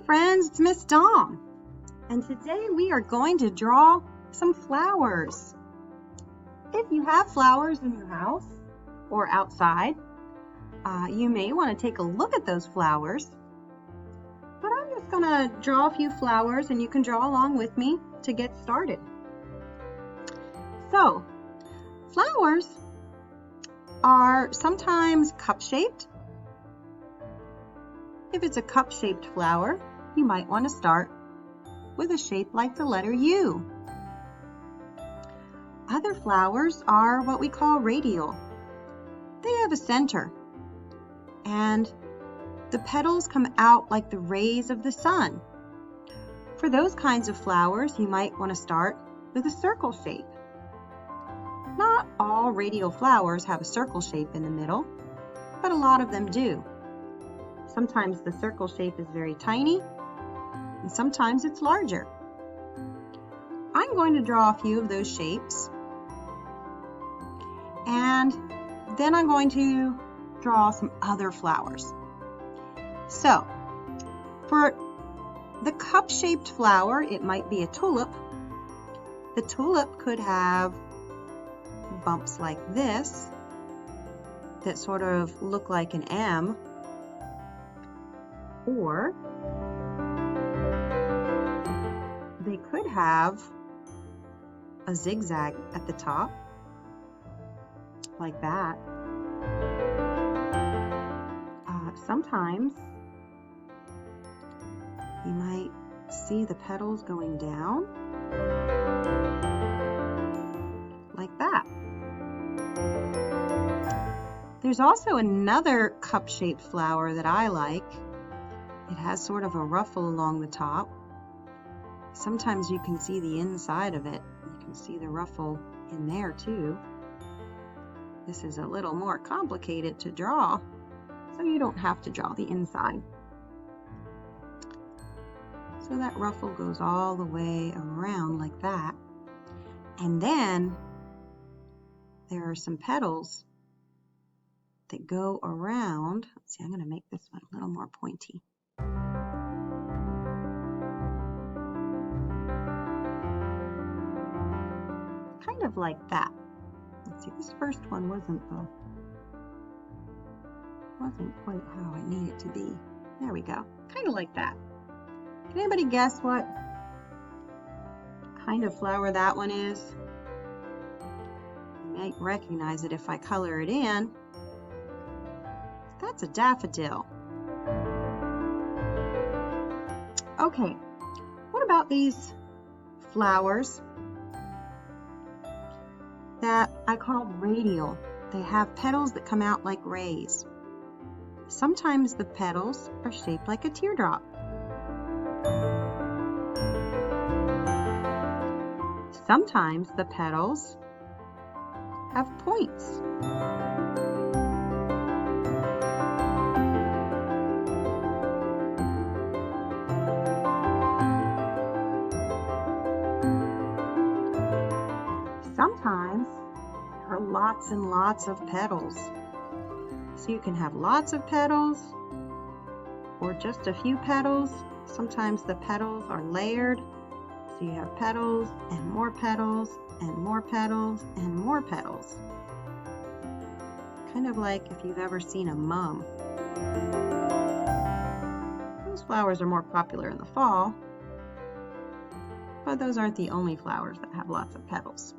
friends, it's Miss Dawn, and today we are going to draw some flowers. If you have flowers in your house or outside, you may want to take a look at those flowers, but I'm just going to draw a few flowers and you can draw along with me to get started. So, flowers are sometimes cup-shaped. If it's a cup-shaped flower, you might want to start with a shape like the letter U. Other flowers are what we call radial. They have a center, and the petals come out like the rays of the sun. For those kinds of flowers, you might want to start with a circle shape. Not all radial flowers have a circle shape in the middle, but a lot of them do. Sometimes the circle shape is very tiny, and sometimes it's larger. I'm going to draw a few of those shapes, and then I'm going to draw some other flowers. So, for the cup-shaped flower, it might be a tulip. The tulip could have bumps like this that sort of look like an M, or they could have a zigzag at the top, like that. Sometimes you might see the petals going down, like that. There's also another cup-shaped flower that I like. It has sort of a ruffle along the top. Sometimes you can see the inside of it. You can see the ruffle in there too. This is a little more complicated to draw, so you don't have to draw the inside. So that ruffle goes all the way around like that. And then there are some petals that go around. Let's see, I'm going to make this one a little more pointy. Kind of like that. Let's see, this first one wasn't quite how I need it to be. There we go. Kind of like that. Can anybody guess what kind of flower that one is? You might recognize it if I color it in. That's a daffodil. Okay, what about these flowers that I call radial? They have petals that come out like rays. Sometimes the petals are shaped like a teardrop. Sometimes the petals have points. Sometimes there are lots and lots of petals. So you can have lots of petals or just a few petals. Sometimes the petals are layered. So you have petals and more petals and more petals and more petals. Kind of like if you've ever seen a mum. Those flowers are more popular in the fall, but those aren't the only flowers that have lots of petals.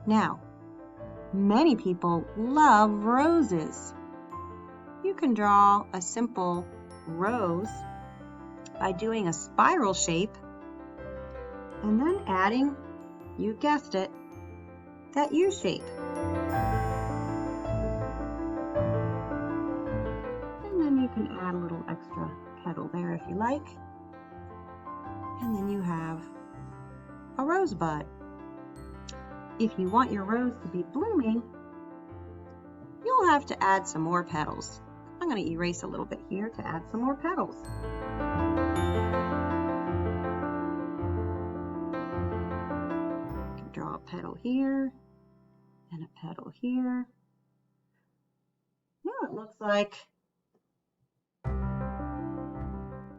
Now, many people love roses. You can draw a simple rose by doing a spiral shape and then adding, you guessed it, that U shape. And then you can add a little extra petal there if you like. And then you have a rosebud. If you want your rose to be blooming, you'll have to add some more petals. I'm going to erase a little bit here to add some more petals. You can draw a petal here and a petal here. Now it looks like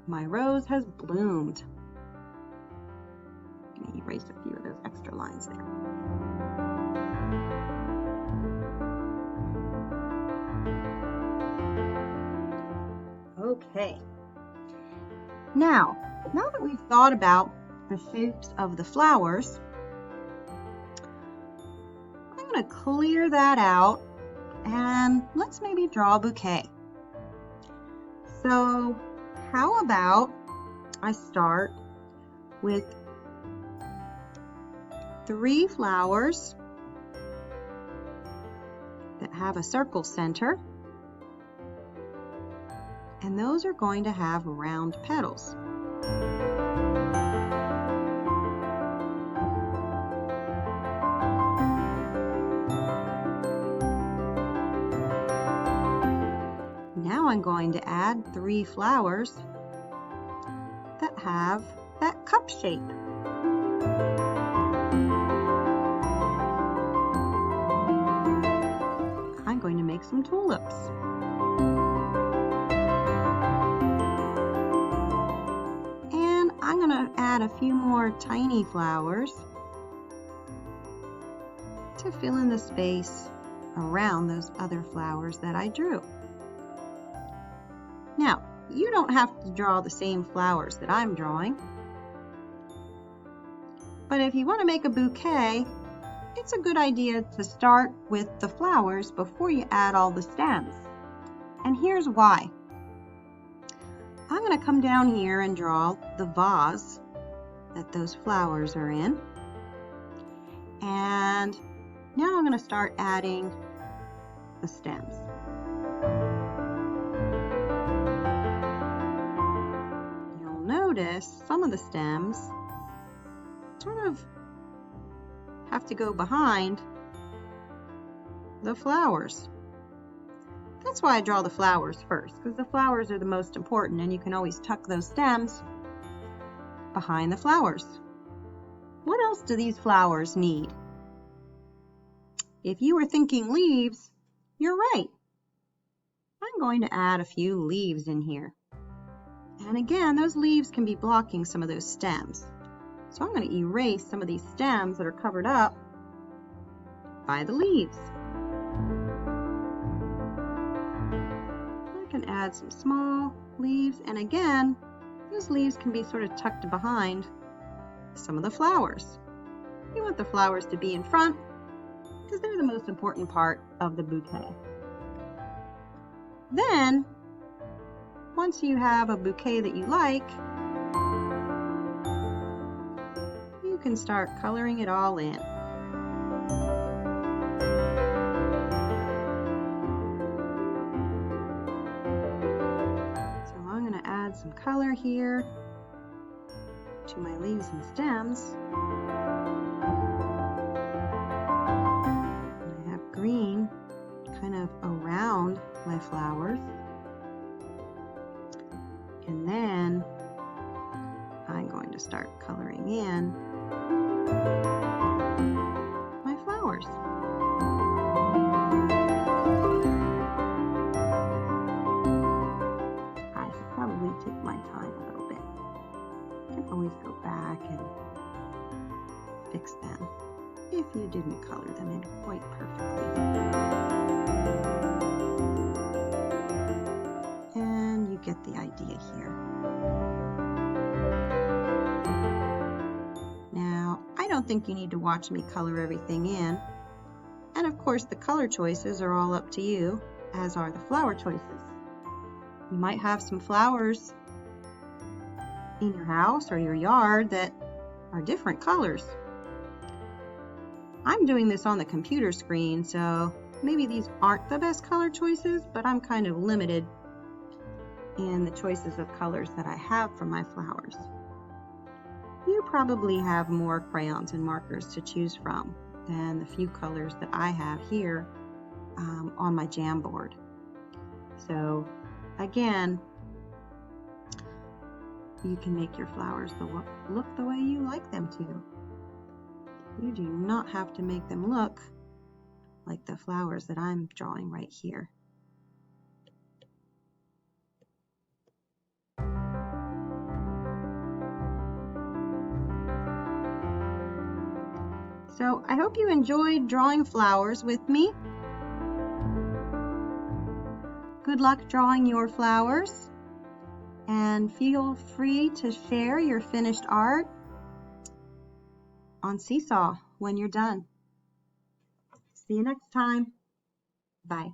My rose has bloomed. I'm going to erase a few of those extra lines there. Okay. Now that we've thought about the shapes of the flowers, I'm going to clear that out and let's maybe draw a bouquet. So how about I start with 3 flowers that have a circle center, and those are going to have round petals. Now I'm going to add 3 flowers that have that cup shape. I'm going to make some tulips. And I'm going to add a few more tiny flowers to fill in the space around those other flowers that I drew. Now, you don't have to draw the same flowers that I'm drawing, but if you want to make a bouquet, it's a good idea to start with the flowers before you add all the stems. And here's why. I'm going to come down here and draw the vase that those flowers are in. And now I'm going to start adding the stems. You'll notice some of the stems sort of have to go behind the flowers. That's why I draw the flowers first, because the flowers are the most important, and you can always tuck those stems behind the flowers. What else do these flowers need? If you were thinking leaves, you're right. I'm going to add a few leaves in here. And again, those leaves can be blocking some of those stems. So I'm going to erase some of these stems that are covered up by the leaves. I can add some small leaves, and again, those leaves can be sort of tucked behind some of the flowers. You want the flowers to be in front because they're the most important part of the bouquet. Then, once you have a bouquet that you like, you can start coloring it all in. So I'm going to add some color here to my leaves and stems. And I have green kind of around my flowers. And then I'm going to start coloring in my flowers. I should probably take my time a little bit. I can always go back and fix them if you didn't color them in quite perfectly. And you get the idea here. I don't think you need to watch me color everything in. And of course, the color choices are all up to you, as are the flower choices. You might have some flowers in your house or your yard that are different colors. I'm doing this on the computer screen, so maybe these aren't the best color choices, but I'm kind of limited in the choices of colors that I have for my flowers. You probably have more crayons and markers to choose from than the few colors that I have here on my Jamboard. So again, you can make your flowers look the way you like them to. You do not have to make them look like the flowers that I'm drawing right here. So I hope you enjoyed drawing flowers with me. Good luck drawing your flowers, and feel free to share your finished art on Seesaw when you're done. See you next time. Bye.